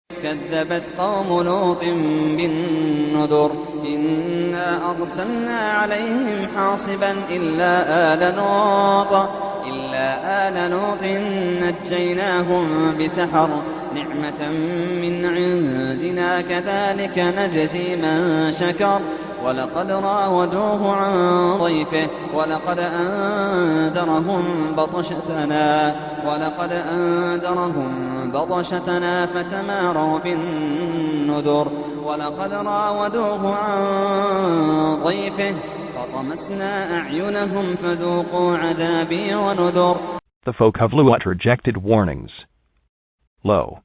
كذبت قوم لوط بالنذر إنا أرسلنا عليهم حاصبا إلا آل لوط نجيناهم بسحر نعمة من عندنا كذلك نجزي من شكر ولقد راودوه عن ضيفه ولقد أنذرهم بطشتنا فتماروا بالنذر ولقد راودوه عن ضيفه فطمسنا أعينهم فذوقوا عذابي ونذر. The folk of Luat rejected warnings. Lo!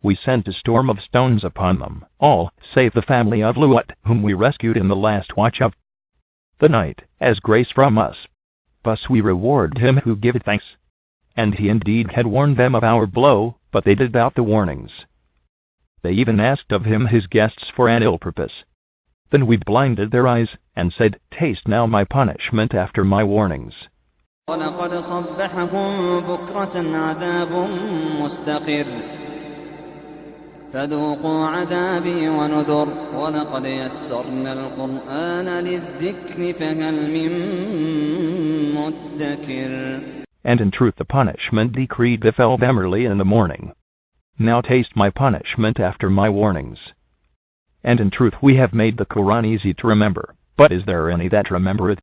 We sent a storm of stones upon them, all, save the family of Luat, whom we rescued in the last watch of the night, as grace from us. Thus we reward him who giveth thanks. And he indeed had warned them of our blow, but they did doubt the warnings. They even asked of him his guests for an ill purpose. Then we blinded their eyes, and said, Taste now my punishment after my warnings. وَلَقَدْ صَبَّحَهُم بُكْرَةً عَذَابٌ مُسْتَقِرٌّ فذوقوا عذابي ونذر ولقد يسرنا القرآن للذكر فهل من مدكر. And in truth the punishment decreed befell them early in the morning. Now taste my punishment after my warnings. And in truth we have made the Quran easy to remember, but is there any that remembereth?